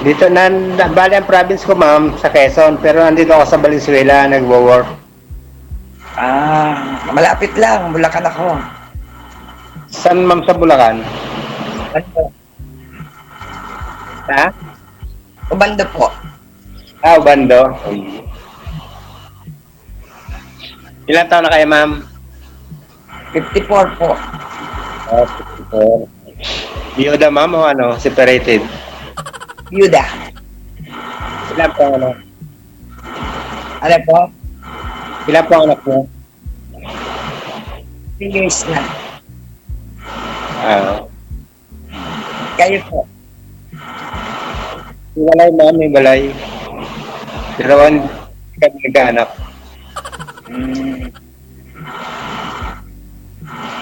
Dito bali ang province ko ma'am sa Quezon, pero nandito ako sa Valenzuela nagwo-work. Malapit lang, Bulacan ako. Saan ma'am sa Bulacan? Bando. Ha? Ubando po. Ubando. Ilan taon na kayo ma'am? 54 po. 54. Biyuda ma'am o ano, separated? Byuda. Ilan po ang ano? Ano po? Ilan po ang anak mo? 3 years na. Ah. Kayo po. Walay ma'am, may balay. Pero kami nagkaanak.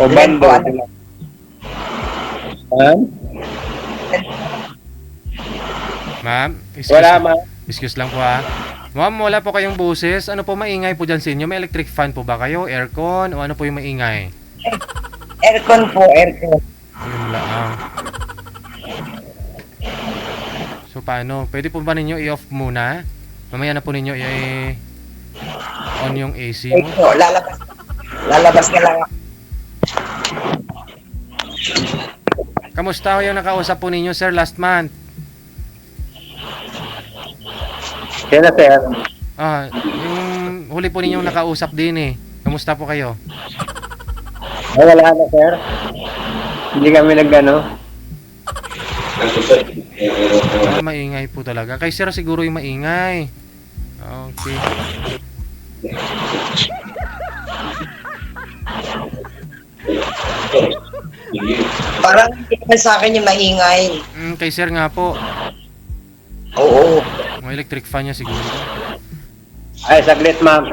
O Ilan bando. po, ano? Ma'am? Ma'am, Wala ma'am. excuse lang po ha. Ma'am, wala po kayong buses. Ano po maingay po dyan sa inyo? May electric fan po ba kayo? Aircon? O ano po yung maingay? Aircon po, aircon. Yun lang. So paano? Pwede po ba ninyo i-off muna? Mamaya na po ninyo on yung AC Okay mo. po, lalabas. Lalabas ka lang. Kamusta yung nakausap po ninyo sir last month? Yan na sir. Yung huli po ninyong nakausap din eh. Kamusta po kayo? Ay, wala na sir. Hindi kami nagano. Maingay po talaga. Kay sir siguro yung maingay. Okay. Parang hindi naman sa akin yung maingay. Kay sir nga po. Oo. May electric fan niya siguro. Ay, saglit ma'am.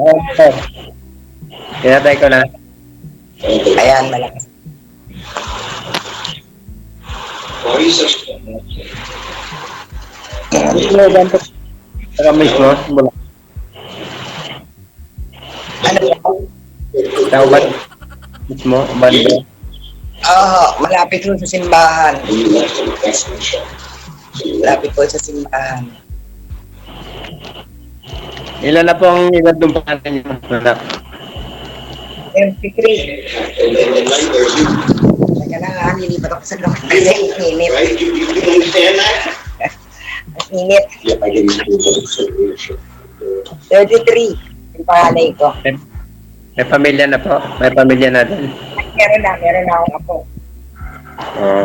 Okay. Tinatay ko na. Ayan, malakas. Ano ba ito? Saka mismo, mula. Ano po? Sa ubat mismo, bando. Malapit po sa simbahan. Malapit po sa simbahan. Ilan na po ang edad ng pangalan niyo, anak? 33. Teka lang ha, nilipat ako sa lokal. Kasi init. Ang init. 33. Yung pangalay ko. May pamilya na po? May pamilya na din? Meron na akong apo. Oo.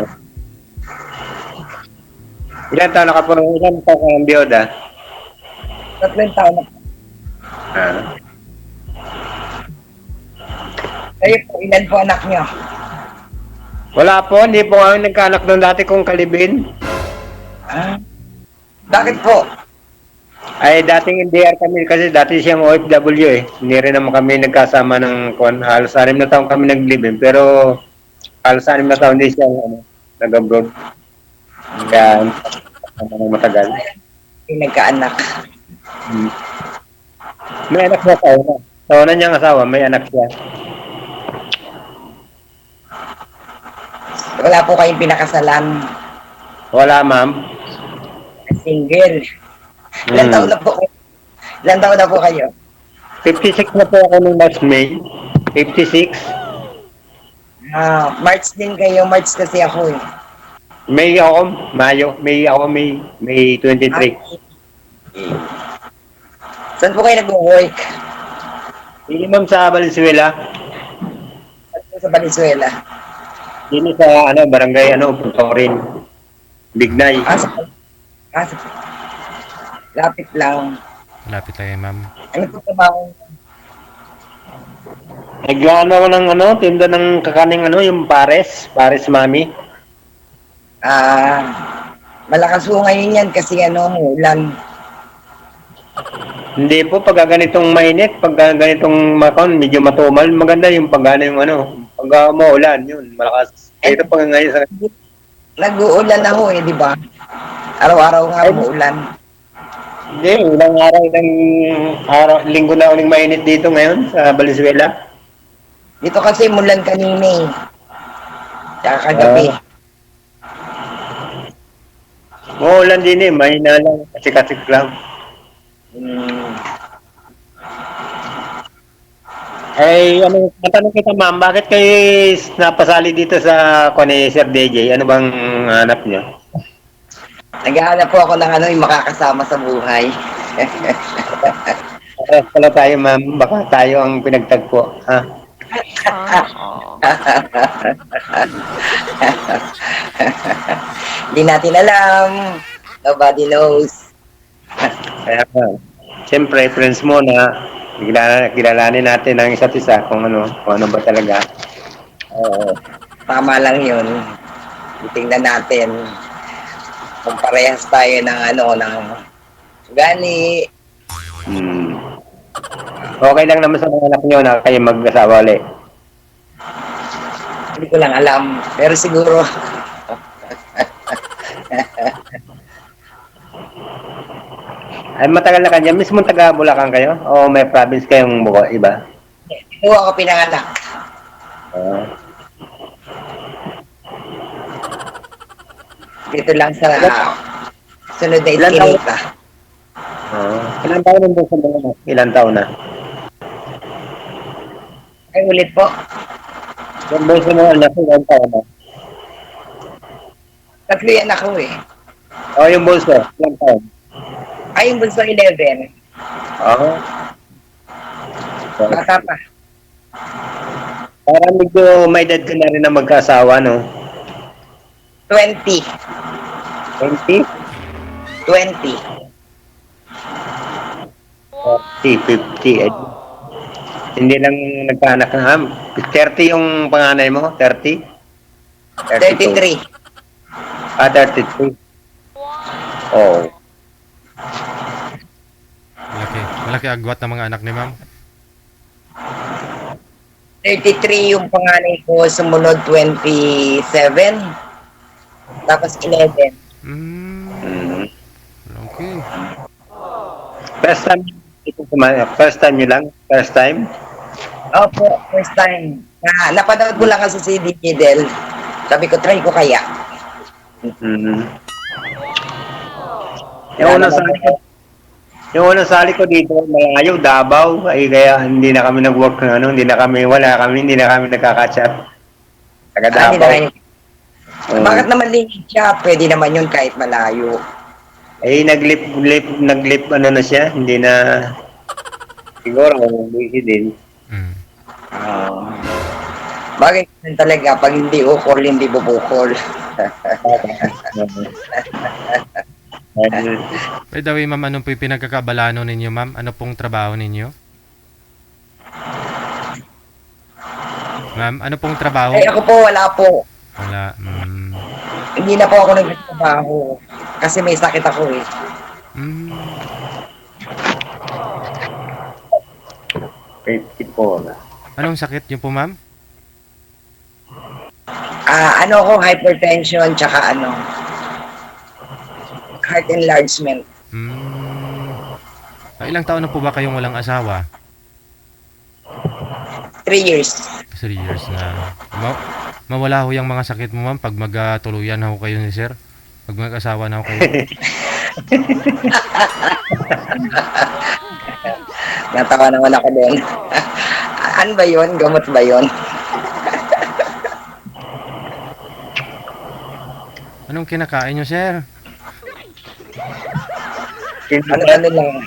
Ilan taon na ka po? Ilan taon ka ng biyoda? 3 taon na po. Kayo po, ilan po anak nyo? Wala po, hindi po kami nagkaanak doon dati kong kalibin. Bakit po? Ay, dating NDR kami kasi dati siyang OFW eh. Hindi rin naman kami nagkasama ng halos 6 na taon kami naglibin. Pero halos 6 na taon din siya nag-abroad. Kaya matagal. Yung nagkaanak. May anak siya sa una. Sa una niyang asawa, may anak siya. Wala po kayong pinakasalan. Wala ma'am. Single. Ilan taon na po kayo? Ilan taon na po kayo? 56 na po ako nung last May. 56. March din kayo. March kasi ako eh. May ako, Mayo. May ako, May 23. Saan po kayo nag-work? Hindi ma'am sa Valenzuela. Saan po sa Valenzuela? Dito sa barangay Putorin. Bignay. Lapit lang. Lapit lang ma'am. Ano po trabaho? Nag-ano ako ng tinda ng kakaning yung Pares Mami. Malakas po ngayon yan kasi ulan. Hindi po, pag ganitong mainit, pag ganitong medyo matumal, maganda yung pag pag maulan, yun, malakas. Ito pag ngayon sa... Nag-uulan na ho di ba? Araw-araw nga umuulan. Hindi, linggo na uling mainit dito ngayon sa Valenzuela. Dito kasi mulan kanina eh. Tsaka kagabi. Uulan din mahina lang, kasik-kasik lang. Hmm. Matanong kita ma'am, bakit kayo napasali dito sa ni Sir DJ? Ano bang hanap niyo? Naghahanap po ako ng ano, yung makakasama sa buhay. Parehas pala tayo ma'am, baka tayo ang pinagtagpo. Ha? Hindi natin alam. Nobody knows. Kaya siyempre, friends mo na, kilalanin natin ang isa't isa kung ano ba talaga. Oo. Tama lang yun. Tingnan natin kung parehas tayo ng ng gani. Okay lang naman sa mga anak nyo na kayo mag-asawa ulit. Hindi ko lang alam. Pero siguro, Ay, matagal na kanya. Mismo taga Bulacan kayo? O may province kayong iba? dito ako pinanganak. Ah. Dito lang sa sunod na Ilan taon? iskinita. Ilan taon nung sa mga anak? Ilan taon na? Ay, ulit po. Yung bunso mo anak, ilan taon na? Tatlo yan ako eh. O yung bunso, ilan taon? Ay, yung bunso 11. Oo. Bata pa. Parang medyo may edad ka na rin na magkasawa, no? 20. 20? 20. 40, 50. Hindi lang nagkaanak na. 30 yung panganay mo? 30? 33. 33. Oo. Malaki agwat ng mga anak ni ma'am. 33 yung panganay ko, sumunod 27. Tapos 11. Okay. First time nyo lang? First time? Opo, first time. Napanood ko lang kasi si DJ Del. Sabi ko, try ko kaya. Yung unang sali ko dito, malayo, Davao, ay kaya hindi na kami nag-work hindi na kami nagka-catch up. Taga Hindi Davao. na kayo. Bakit naman linked siya? Pwede naman yun kahit malayo. Nag-lip na siya, hindi na, siguro, busy din. Bakit yun talaga, pag hindi ukol, hindi bubukol. By the way, ma'am, anong po yung pinagkakabalano ninyo, ma'am? Ano pong trabaho ninyo? Ma'am, ano pong trabaho? Ay, ako po, wala po. Wala. Hindi na po ako nagtatrabaho. Kasi may sakit ako eh. 24. Anong sakit niyo po, ma'am? Ano ako, hypertension, tsaka heart enlargement. Ilang taon na po ba kayong walang asawa? 3 years. 3 years na. Mawala ho yung mga sakit mo, ma'am, pag magtuluyan na ho kayo ni sir? Pag mag-asawa na ho kayo? Natawa naman ako din. Ano ba yun? Gamot ba yun? Anong kinakain nyo, sir? Ano lang,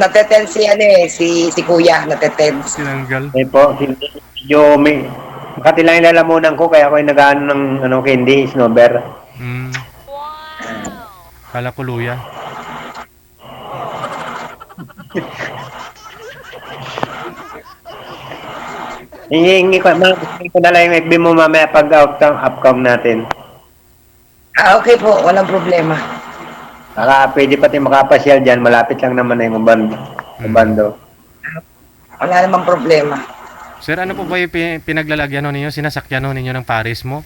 natetense si kuya, natetense. Tinanggal. Po, medyo makati lang yung lalamunan ko, kaya ako yung nag-ano ng candy, snowber. Kala ko luya. Hingi ko na lang yung FB mo mamaya pag outcome natin. Okay po, walang problema. Pwede pati makapasyal dyan, malapit lang naman na yung bando. Wala namang problema. Sir, ano po ba yung pinaglalagyan ho ninyo? Sinasakyan ho ninyo ng Paris mo?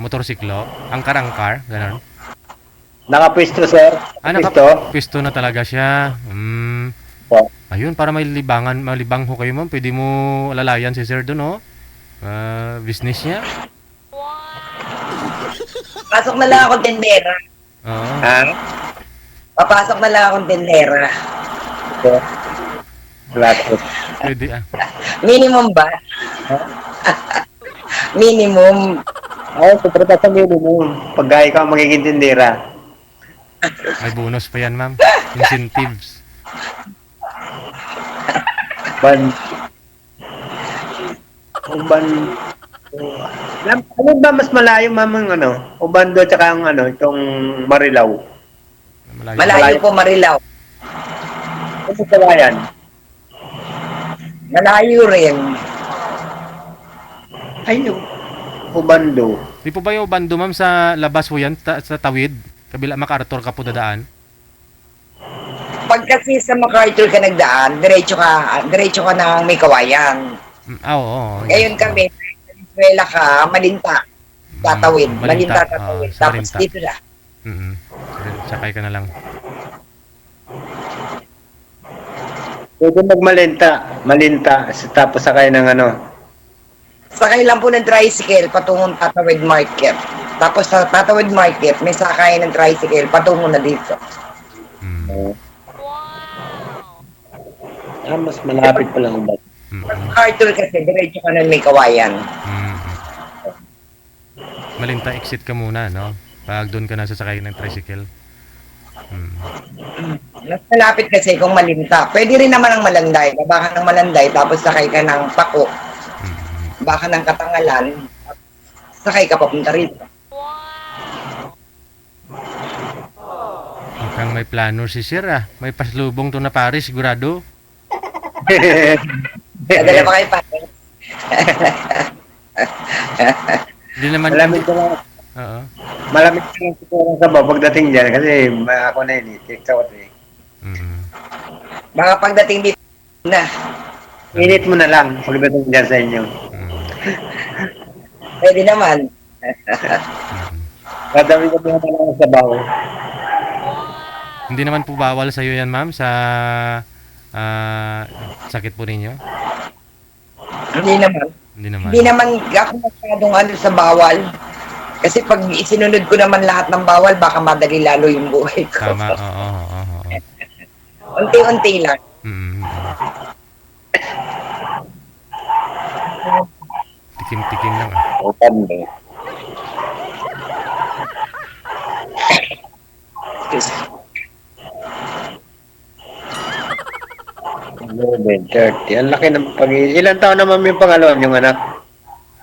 Motorsiklo? Angkar-angkar? Ganon? Nakapwesto, sir. Ah, Nakapwesto. nakapisto na talaga siya. Po. Ayun, para may malibang ho kayo ma'am. Pwede mo lalayan si sir doon, oh. Business niya. Pasok na lang akong tendera. Oo. Ha? Papasok na lang akong tendera. Po. Lahat po. Pwede ah. Minimum ba? Minimum. Ay, sobrang sa minimum. Pag ikaw ang magiging tindera. May bonus pa yan, ma'am. Incentives. Ban. Uban. Ano ba mas malayo, ma'am, ang ano? Ubando tsaka ang ano, itong Marilao. Malayo. Malayo po Marilao. Ano sa bayan? Malayo rin. Ay, yung Ubando. Di po ba yung bando, ma'am, sa labas po yan? Sa tawid? Kabila MacArthur ka po dadaan? Pag kasi sa MacArthur ka nagdaan, diretso ka ng may kawayan. Oo, oo. Ngayon kami, sa Venezuela ka, Malinta. Tatawid. Malinta tatawid. sa Tapos Malinta. dito na. Sakay ka na lang. Pwede magmalinta. Malinta. Tapos sakay ng ano. Sakay lang po ng tricycle patungong Tatawid Market. Tapos sa Tatawid Market, may sakay ng tricycle patungo na dito. Mas malapit pa lang ba? MacArthur kasi, diretso ka ng may kawayan. Malinta, exit ka muna, no? Pag doon ka na sasakay ng tricycle. Mas malapit kasi kung Malinta. Pwede rin naman ang Malanday. Baka ng Malanday, tapos sakay ka ng Pako. Baka ng Katangalan, sakay ka papunta rito. Mukhang may plano si Sir, ah. May paslubong to na Paris, sigurado. Nadala pa kayo pa. Hindi naman. Malamig ka lang. Oo. Malamig ka lang siguro sa baba pagdating dyan. Kasi ako na yun eh. Take out eh. Baka pagdating dito na, Init mo na lang pagdating dyan sa inyo. pwede naman. Kadami ko na lang sa baho. Hindi naman po bawal sa iyo yan, ma'am, sa sakit po ninyo? Hindi naman. Hindi naman. Hindi naman ako masyadong ano sa bawal. Kasi pag isinunod ko naman lahat ng bawal, baka madali lalo yung buhay ko. Tama, oo. Unti-unti lang. Tikim-tikim lang, ah. Open eh. Ano, 30. Ang laki ng ilan taon naman yung pangalawa yung anak?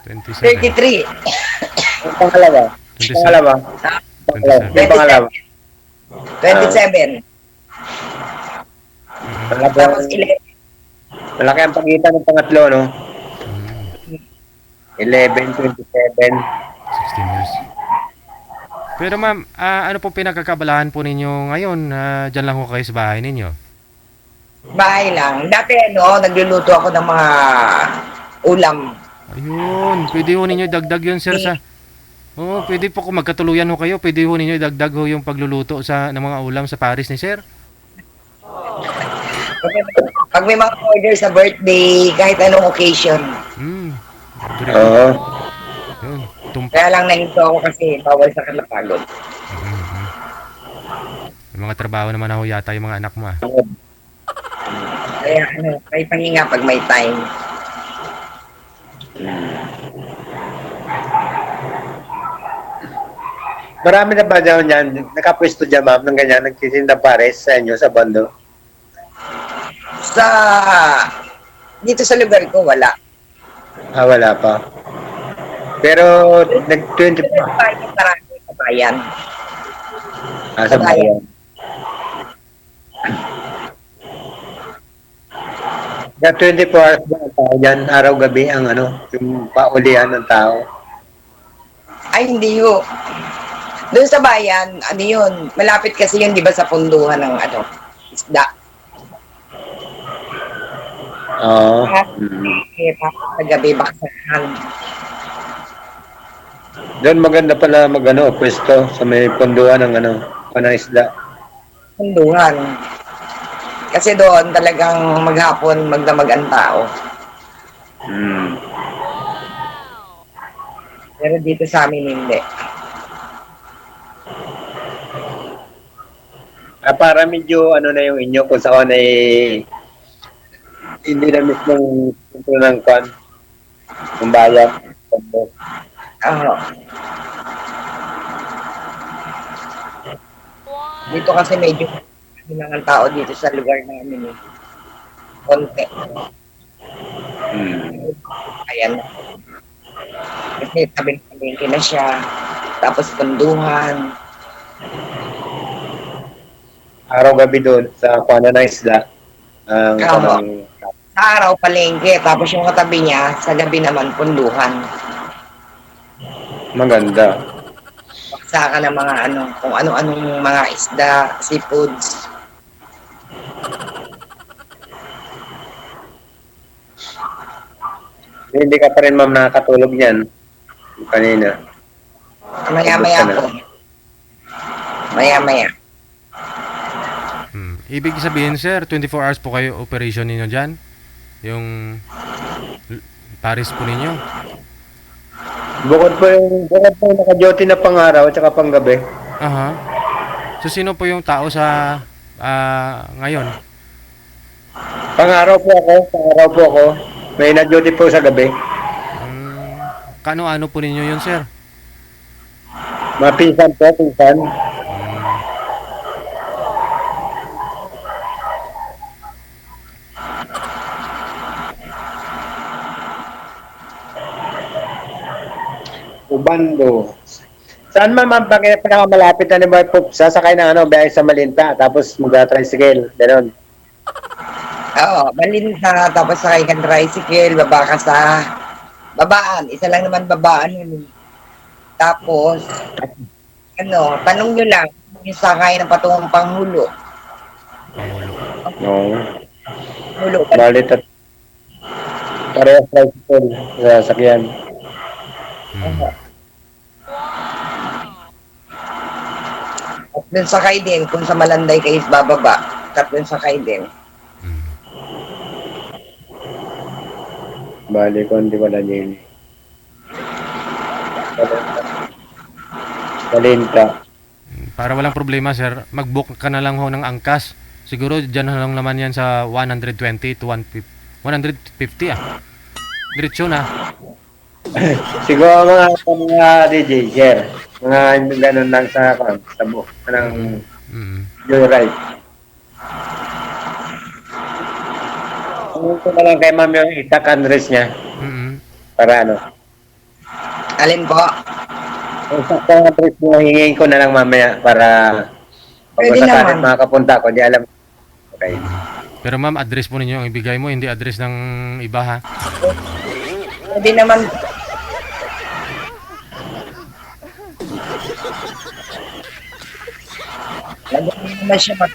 27. 33. Yung pangalawa? 27. Pangalawa? 27. Yung pangalawa? 27. Malaki, Tapos 11. malaki ang pagitan ng pangatlo, no? 11, 27. 16 years. Pero ma'am, ano po pinagkakabalahan po ninyo ngayon? Diyan lang ho kayo sa bahay ninyo? Bahay lang. Dati nagluluto ako ng mga ulam. Ayun, pwede ho ninyo dagdag yun, sir, sa... Oo, pwede po kung magkatuluyan ho kayo, pwede ho ninyo dagdag ho yung pagluluto ng mga ulam sa Paris ni sir. Pag may mga order sa birthday, kahit anong occasion. Oo. Yun, Kaya lang nahinto ako kasi bawal sa kalapagod. Yung mga trabaho naman ho yata yung mga anak mo, ah. Kaya may pahinga pag may time. Marami na ba dyan, nakapwesto dyan, ma'am, ng ganyan, nagtitinda pares sa inyo, sa bando? Dito sa lugar ko, wala. Wala pa. Pero, nag-20 pa. Marami sa bayan. Sa bayan. Na 24 hours ba ang tao dyan, araw-gabi, ang ano, yung paulian ng tao? Ay, hindi ho. Doon sa bayan, ano yun, malapit kasi yun, di ba, sa punduhan ng isda. Oo. Tapos sa gabi, baksahan. Doon maganda pala pwesto sa may punduan ng ng isda. Punduhan. Kasi doon talagang maghapon magdamag ang tao. Hmm. Pero dito sa amin hindi. Para medyo ano na yung inyo kung saan ay hindi na mismong punto ng kwan, ng bayan. Oo. Dito kasi medyo lang ang tao dito sa lugar namin eh. Konti. Hmm. Ayan. Kasi tabing palengke na siya. Tapos punduhan. Araw-gabi doon sa kwan ng isda. Ang Oo. kwan ng Sa araw palengke. Tapos yung katabi niya, sa gabi naman punduhan. maganda. Baksa ka ng mga ano, kung ano-anong mga isda, seafoods. Hindi ka pa rin ma'am nakakatulog niyan. Kanina. Maya-maya Ubus ka na. po. Maya-maya. Ibig sabihin, sir, 24 hours po kayo operation ninyo dyan? Yung Paris po ninyo? Bukod po yung naka-duty na pang-araw at saka pang-gabi. Aha. So, sino po yung tao sa ngayon? Pang-araw po ako. Pang-araw po ako. May na-duty po sa gabi. Kano-ano po ninyo yun, sir? Mga pinsan po, pinsan. Ubando. Saan ma'am pinakamalapit na ni Boy Poop? Sasakay ng biyahe sa Malinta, tapos mag-tricycle. Ganon. Oo, malinta, tapos sakay ka ng tricycle, baba ka sa babaan. Isa lang naman babaan yun. Tapos, ano, tanong nyo lang, yung sakay ng patungong Panghulo. Pangulo. No. Hulo. Balit at parehas tricycle sa sakyan. Tatlong sakay din, kung sa Malanday kayo bababa, tatlong sakay din. Bali ko, hindi wala din. Malinta. Para walang problema, sir, mag-book ka na lang ho ng angkas. Siguro dyan na lang naman yan sa 120 to 150 Diretso na. Siguro mga DJ, share. Mga ganun lang sa buo. Ng joyride. Ano ko na lang kay ma'am yung itak address niya. Para ano. Alin po? Yung sakto address mo, hingin ko na lang mamaya para pag Pwede masakalit naman. makapunta ko, di alam. Okay. Pero ma'am, address po ninyo ang ibigay mo, hindi address ng iba ha. Pwede naman. Lagyan naman siya mag...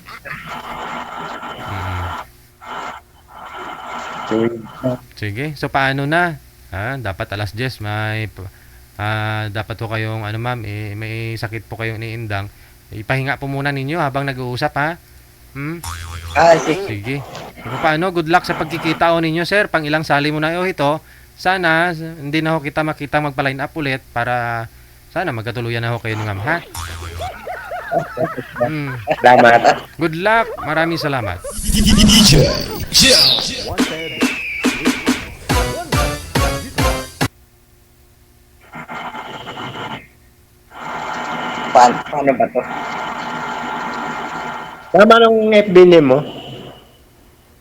Sige, so paano na? Dapat alas 10 may dapat po kayong ano ma'am, may sakit po kayong iniindang. Ipahinga po muna ninyo habang nag-uusap ha. Sige. Sige. So, paano? Good luck sa pagkikita o ninyo, sir. Pang ilang sali mo na ito. Sana hindi na ho kita makita magpa-line up ulit para sana magkatuluyan na ho kayo ng ha. Salamat. Good luck. Maraming salamat. Paano ba to? Tama nung FB name mo?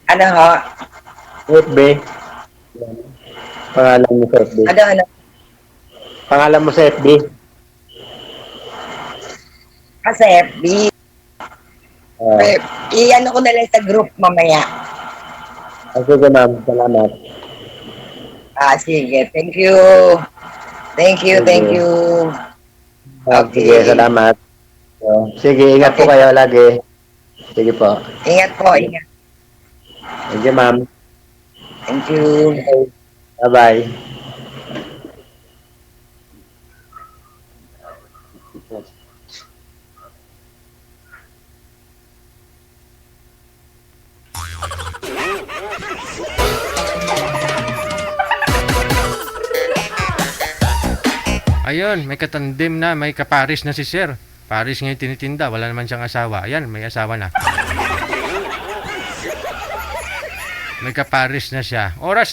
Ano ha? FB. Pangalan mo sa FB. Ano? Pangalan mo sa FB. Kasi FB. I-ano ko na lang sa group mamaya. Sige ma'am, salamat. Sige. Thank you. Thank you. Sige, salamat. Sige, ingat po kayo lagi. Sige po. Ingat po, ingat. Sige ma'am. Thank you. Bye-bye. Ayun, may katandim na, may kaparis na si Sir. Paris ngayon tinitinda, wala naman siyang asawa. Ayan, may asawa na. May kaparis na siya. Oras